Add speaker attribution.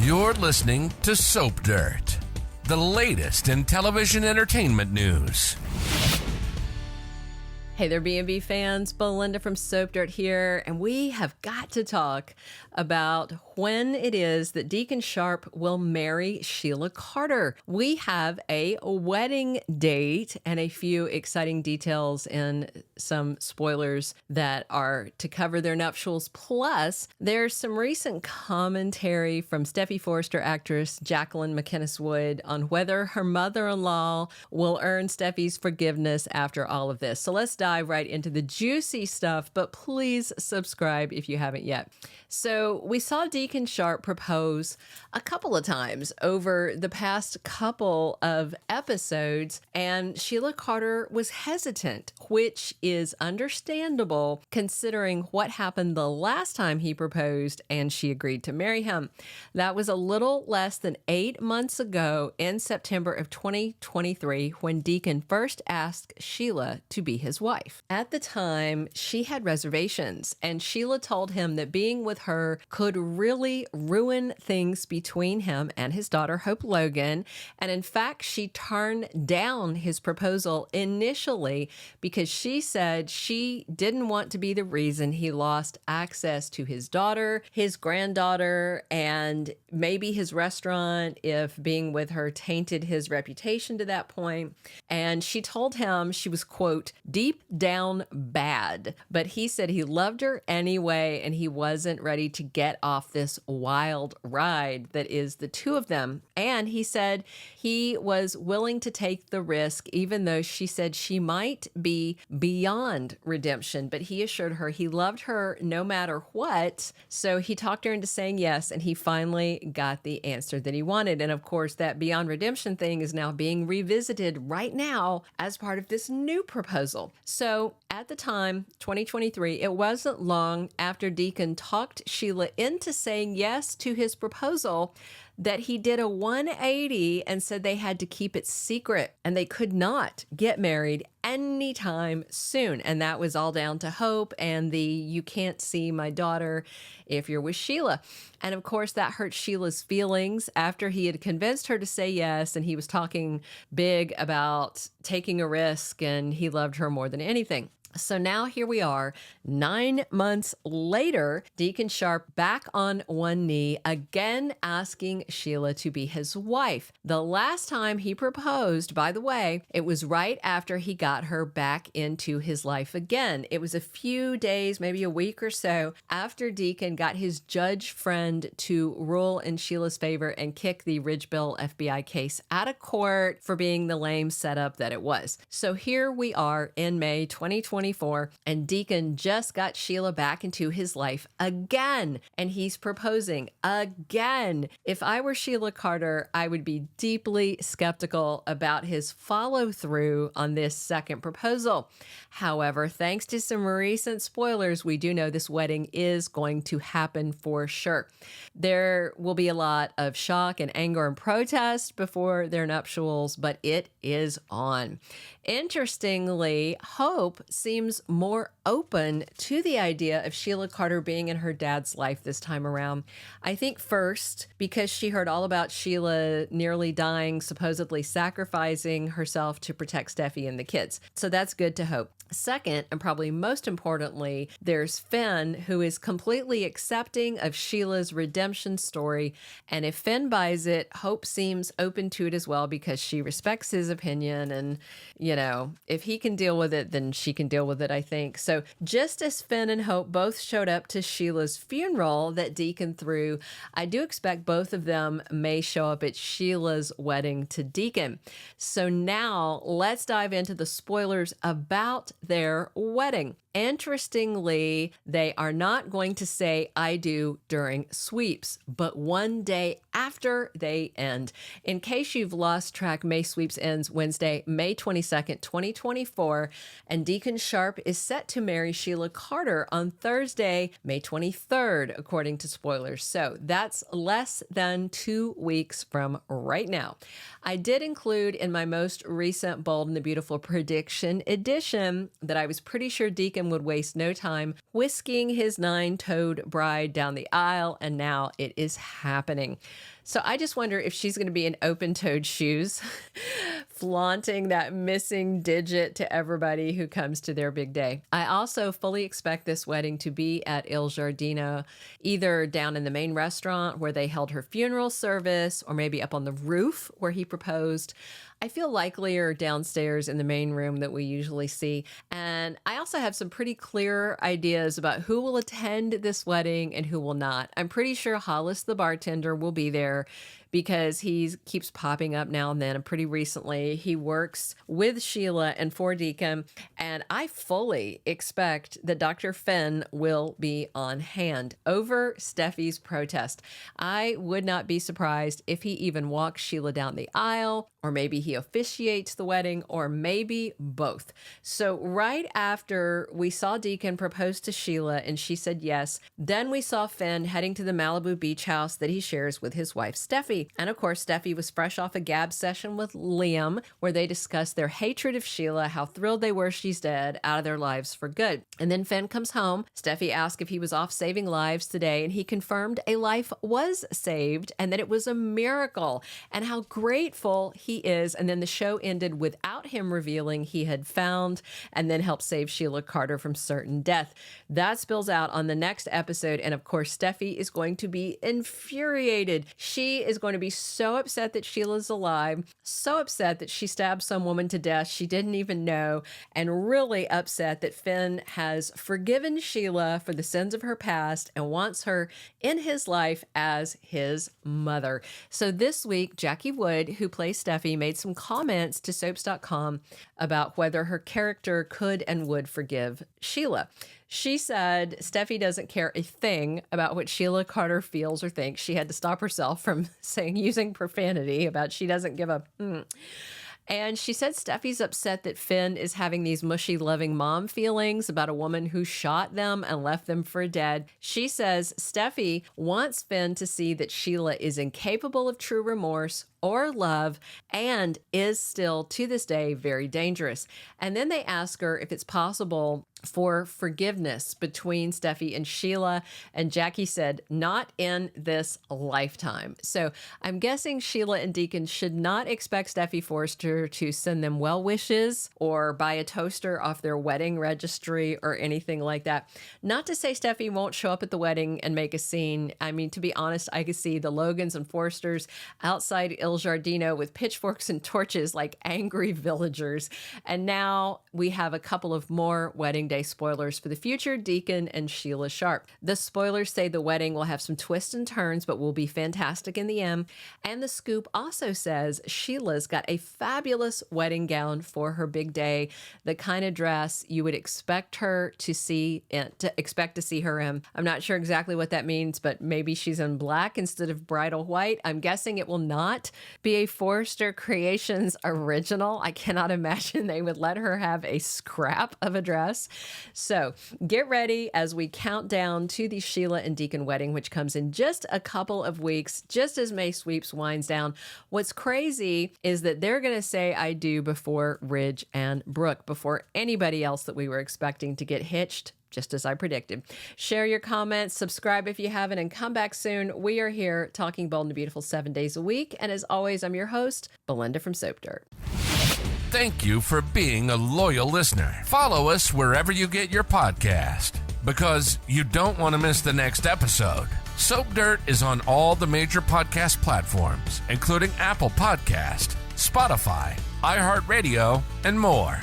Speaker 1: You're listening to Soap Dirt, the latest in television entertainment news.
Speaker 2: Hey there, B&B fans. Belinda from Soap Dirt here, and we have got to talk about when it is that Deacon Sharpe will marry Sheila Carter. We have a wedding date and a few exciting details and some spoilers that are to cover their nuptials. Plus, there's some recent commentary from Steffy Forrester actress Jacqueline McKinnis Wood on whether her mother-in-law will earn Steffy's forgiveness after all of this. So let's dive right into the juicy stuff, but please subscribe if you haven't yet. So we saw Deacon Sharpe propose a couple of times over the past couple of episodes, and Sheila Carter was hesitant, which is understandable considering what happened the last time he proposed and she agreed to marry him. That was a little less than 8 months ago in September of 2023 when Deacon first asked Sheila to be his wife. At the time, she had reservations, and Sheila told him that being with her could really ruin things between him and his daughter, Hope Logan. And in fact, she turned down his proposal initially because she said she didn't want to be the reason he lost access to his daughter, his granddaughter, and maybe his restaurant if being with her tainted his reputation to that point. And she told him she was, quote, deep down bad. But he said he loved her anyway, and he wasn't ready to get off this wild ride that is the two of them. And he said he was willing to take the risk, even though she said she might be beyond redemption. But he assured her he loved her no matter what. So he talked her into saying yes, and he finally got the answer that he wanted. And of course, that beyond redemption thing is now being revisited right now as part of this new proposal. So at the time, 2023, it wasn't long after Deacon talked Sheila into saying yes to his proposal that he did a 180 and said they had to keep it secret and they could not get married anytime soon. And that was all down to Hope and the you can't see my daughter if you're with Sheila. And of course, that hurt Sheila's feelings after he had convinced her to say yes. And he was talking big about taking a risk and he loved her more than anything. So now here we are, 9 months later, Deacon Sharpe back on one knee, again asking Sheila to be his wife. The last time he proposed, by the way, it was right after he got her back into his life again. It was a few days, maybe a week or so, after Deacon got his judge friend to rule in Sheila's favor and kick the Ridgeville FBI case out of court for being the lame setup that it was. So here we are in May 2024, and Deacon just got Sheila back into his life again, and he's proposing again. If I were Sheila Carter, I would be deeply skeptical about his follow-through on this second proposal. However, thanks to some recent spoilers, we do know this wedding is going to happen for sure. There will be a lot of shock and anger and protest before their nuptials, but it is on. Interestingly, Hope seems more open to the idea of Sheila Carter being in her dad's life this time around. I think first, because she heard all about Sheila nearly dying, supposedly sacrificing herself to protect Steffy and the kids. So that's good to Hope. Second, and probably most importantly, there's Finn, who is completely accepting of Sheila's redemption story. And if Finn buys it, Hope seems open to it as well because she respects his opinion. And, you know, if he can deal with it, then she can deal with it, I think. So just as Finn and Hope both showed up to Sheila's funeral that Deacon threw, I do expect both of them may show up at Sheila's wedding to Deacon. So now let's dive into the spoilers about their wedding. Interestingly, they are not going to say I do during sweeps, but one day after they end. In case you've lost track, May sweeps ends Wednesday, May 22nd, 2024, and Deacon Sharpe is set to marry Sheila Carter on Thursday, May 23rd, according to spoilers. So that's less than 2 weeks from right now. I did include in my most recent Bold and the Beautiful prediction edition that I was pretty sure Deacon Deacon would waste no time whisking his 9-toed bride down the aisle, and now it is happening. So I just wonder if she's going to be in open-toed shoes, flaunting that missing digit to everybody who comes to their big day. I also fully expect this wedding to be at Il Giardino, either down in the main restaurant where they held her funeral service, or maybe up on the roof where he proposed. I feel likelier downstairs in the main room that we usually see. And I also have some pretty clear ideas about who will attend this wedding and who will not. I'm pretty sure Hollis, the bartender, will be there because he keeps popping up now and then. And pretty recently, he works with Sheila and for Deacon. And I fully expect that Dr. Finn will be on hand over Steffi's protest. I would not be surprised if he even walks Sheila down the aisle, or maybe he officiates the wedding, or maybe both. So right after we saw Deacon propose to Sheila and she said yes, then we saw Finn heading to the Malibu beach house that he shares with his wife, Steffy. And of course, Steffy was fresh off a gab session with Liam, where they discussed their hatred of Sheila, how thrilled they were she's dead, out of their lives for good. And then Finn comes home. Steffy asked if he was off saving lives today, and he confirmed a life was saved and that it was a miracle, and how grateful he is. And then the show ended without him revealing he had found and then helped save Sheila Carter from certain death. That spills out on the next episode. And of course, Steffy is going to be infuriated. She is going to be so upset that Sheila's alive, so upset that she stabbed some woman to death she didn't even know, and really upset that Finn has forgiven Sheila for the sins of her past and wants her in his life as his mother. So this week, Jackie Wood, who plays Steffy, made some comments to Soaps.com about whether her character could and would forgive Sheila. She said Steffy doesn't care a thing about what Sheila Carter feels or thinks. She had to stop herself from using profanity about she doesn't give a And she said Steffy's upset that Finn is having these mushy, loving mom feelings about a woman who shot them and left them for dead. She says Steffy wants Finn to see that Sheila is incapable of true remorse or love and is still, to this day, very dangerous. And then they ask her if it's possible for forgiveness between Steffy and Sheila, and Jackie said, not in this lifetime. So I'm guessing Sheila and Deacon should not expect Steffy Forrester to send them well wishes or buy a toaster off their wedding registry or anything like that. Not to say Steffy won't show up at the wedding and make a scene. I mean, to be honest, I could see the Logans and Forresters outside Il Giardino with pitchforks and torches like angry villagers. And now we have a couple of more wedding day spoilers for the future Deacon and Sheila Sharpe. The spoilers say the wedding will have some twists and turns, but will be fantastic in the end. And the scoop also says Sheila's got a fabulous wedding gown for her big day, the kind of dress you would expect her to see her in. I'm not sure exactly what that means, but maybe she's in black instead of bridal white. I'm guessing it will not be a Forrester Creations original. I cannot imagine they would let her have a scrap of a dress. So get ready as we count down to the Sheila and Deacon wedding, which comes in just a couple of weeks, just as May Sweeps winds down. What's crazy is that they're going to say I do before Ridge and Brooke, before anybody else that we were expecting to get hitched, just as I predicted. Share your comments, subscribe if you haven't, and come back soon. We are here talking bold and beautiful 7 days a week. And as always, I'm your host, Belinda from Soap Dirt.
Speaker 1: Thank you for being a loyal listener. Follow us wherever you get your podcast, because you don't want to miss the next episode. Soap Dirt is on all the major podcast platforms, including Apple Podcast, Spotify, iHeartRadio, and more.